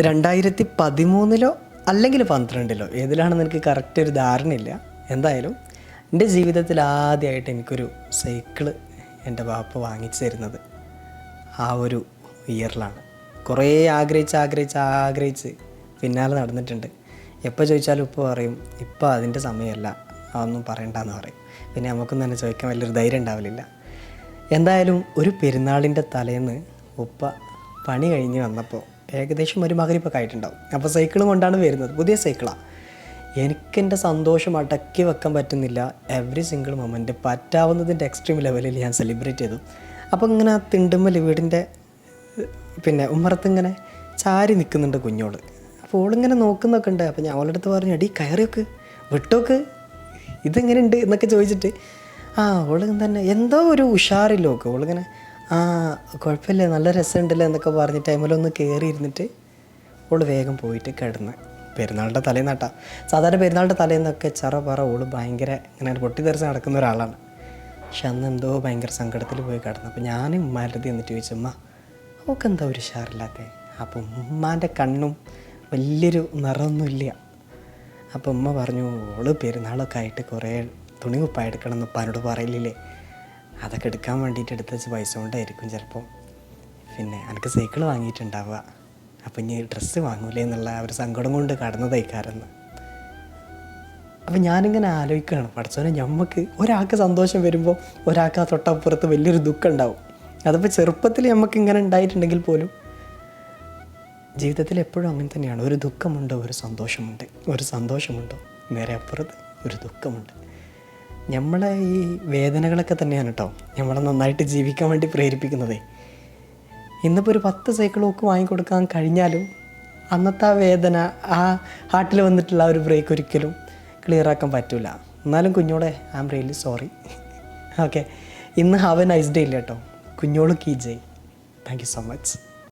2013 അല്ലെങ്കിൽ 12 ഏതിലാണെന്ന് എനിക്ക് കറക്റ്റ് ഒരു ധാരണയില്ല. എന്തായാലും എൻ്റെ ജീവിതത്തിൽ ആദ്യമായിട്ട് എനിക്കൊരു സൈക്കിള് എൻ്റെ വാപ്പ വാങ്ങിച്ചു തരുന്നത് ആ ഒരു ഇയറിലാണ്. കുറേ ആഗ്രഹിച്ച് പിന്നാലെ നടന്നിട്ടുണ്ട്. എപ്പോൾ ചോദിച്ചാലും ഉപ്പ പറയും ഇപ്പം അതിൻ്റെ സമയമല്ല, അതൊന്നും പറയണ്ടെന്ന് പറയും. പിന്നെ നമുക്കൊന്നും തന്നെ ചോദിക്കാൻ വലിയൊരു ധൈര്യം ഉണ്ടാവില്ല. എന്തായാലും ഒരു പെരുന്നാളിൻ്റെ തലേന്ന് ഉപ്പ പണി കഴിഞ്ഞ് വന്നപ്പോൾ ഏകദേശം ഒരു മകരിപ്പൊക്കെ ആയിട്ടുണ്ടാവും. അപ്പോൾ സൈക്കിളും കൊണ്ടാണ് വരുന്നത്, പുതിയ സൈക്കിളാണ്. എനിക്കെൻ്റെ സന്തോഷം അടക്കി വെക്കാൻ പറ്റുന്നില്ല. എവറി സിംഗിൾ മൊമെൻറ്റ് പറ്റാവുന്നതിൻ്റെ എക്സ്ട്രീം ലെവലിൽ ഞാൻ സെലിബ്രേറ്റ് ചെയ്തു. അപ്പോൾ ഇങ്ങനെ തിണ്ടുമ്മൽ വീടിൻ്റെ ഉമ്മറത്ത് ഇങ്ങനെ ചാരി നിൽക്കുന്നുണ്ട് കുഞ്ഞോള്. അപ്പോൾ ഓളിങ്ങനെ നോക്കുന്നൊക്കെ ഉണ്ട്. അപ്പോൾ ഞാൻ അവളുടെ അടുത്ത് പറഞ്ഞു, എടി കയറിയൊക്കെ വിട്ടോക്ക്, ഇതെങ്ങനെ ഉണ്ട് എന്നൊക്കെ ചോദിച്ചിട്ട് ഓള് തന്നെ എന്തോ ഒരു ഉഷാറില്ലോക്ക്. ഓളിങ്ങനെ കുഴപ്പമില്ല, നല്ല രസമുണ്ടല്ലോ എന്നൊക്കെ പറഞ്ഞ് ടൈമിലൊന്ന് കയറി ഇരുന്നിട്ട് ഓള് വേഗം പോയിട്ട് കിടന്ന്. പെരുന്നാളുടെ തലേന്നാട്ടാ. സാധാരണ പെരുന്നാളുടെ തലേന്നൊക്കെ പറ ഓള് ഭയങ്കര ഇങ്ങനെ പൊട്ടിത്തെറിച്ച് നടക്കുന്ന ഒരാളാണ്. പക്ഷെ അന്ന് എന്തോ ഭയങ്കര സങ്കടത്തിൽ പോയി കിടന്നു. അപ്പോൾ ഞാൻ ഉമ്മാൻ്റെ അടുത്ത് എന്നിട്ട് ചോദിച്ചു, ഉമ്മ ഓൾക്ക് എന്താ ഒരു ഉഷാറില്ലാത്തേ? അപ്പോൾ ഉമ്മാൻ്റെ കണ്ണും വലിയൊരു നിറമൊന്നുമില്ല. അപ്പോൾ ഉമ്മ പറഞ്ഞു, ഓള് പെരുന്നാളൊക്കെ ആയിട്ട് കുറേ തുണി കുപ്പായ എടുക്കണം എന്ന് ഉപ്പാനോട് പറയില്ലേ, അതൊക്കെ എടുക്കാൻ വേണ്ടിയിട്ട് എടുത്ത് വെച്ച് പൈസ കൊണ്ടായിരിക്കും ചിലപ്പോൾ. എനിക്ക് സൈക്കിൾ വാങ്ങിയിട്ടുണ്ടാവുക, അപ്പം ഇനി ഡ്രസ്സ് വാങ്ങൂലേ എന്നുള്ള ഒരു സങ്കടം കൊണ്ട് കടന്നതേക്കാരെന്ന്. അപ്പം ഞാനിങ്ങനെ ആലോചിക്കുകയാണ്, പഠിച്ചോനെ നമുക്ക് ഒരാൾക്ക് സന്തോഷം വരുമ്പോൾ ഒരാൾക്ക് ആ തൊട്ടപ്പുറത്ത് വലിയൊരു ദുഃഖം ഉണ്ടാവും. അതിപ്പോൾ ചെറുപ്പത്തിൽ നമുക്ക് ഇങ്ങനെ ഉണ്ടായിട്ടുണ്ടെങ്കിൽ പോലും ജീവിതത്തിൽ എപ്പോഴും അങ്ങനെ തന്നെയാണ്. ഒരു ദുഃഖമുണ്ടോ ഒരു സന്തോഷമുണ്ട്, ഒരു സന്തോഷമുണ്ടോ നേരെ അപ്പുറത്ത് ഒരു ദുഃഖമുണ്ട്. നമ്മളെ ഈ വേദനകളൊക്കെ തന്നെയാണ് കേട്ടോ നമ്മളെ നന്നായിട്ട് ജീവിക്കാൻ വേണ്ടി പ്രേരിപ്പിക്കുന്നതേ. ഇന്നിപ്പോൾ ഒരു 10 സൈക്കിളൊക്കെ വാങ്ങിക്കൊടുക്കാൻ കഴിഞ്ഞാലും അന്നത്തെ ആ വേദന, ആ ഹാർട്ടിൽ വന്നിട്ടുള്ള ആ ഒരു ബ്രേക്ക് ഒരിക്കലും ക്ലിയർ ആക്കാൻ പറ്റില്ല. എന്നാലും കുഞ്ഞോളെ I am really sorry. Okay, ഇന്ന് ഹാവ് എ നൈസ് ഡേ ഇല്ല കേട്ടോ. കുഞ്ഞോള് കീ ജയ്. Thank you so much.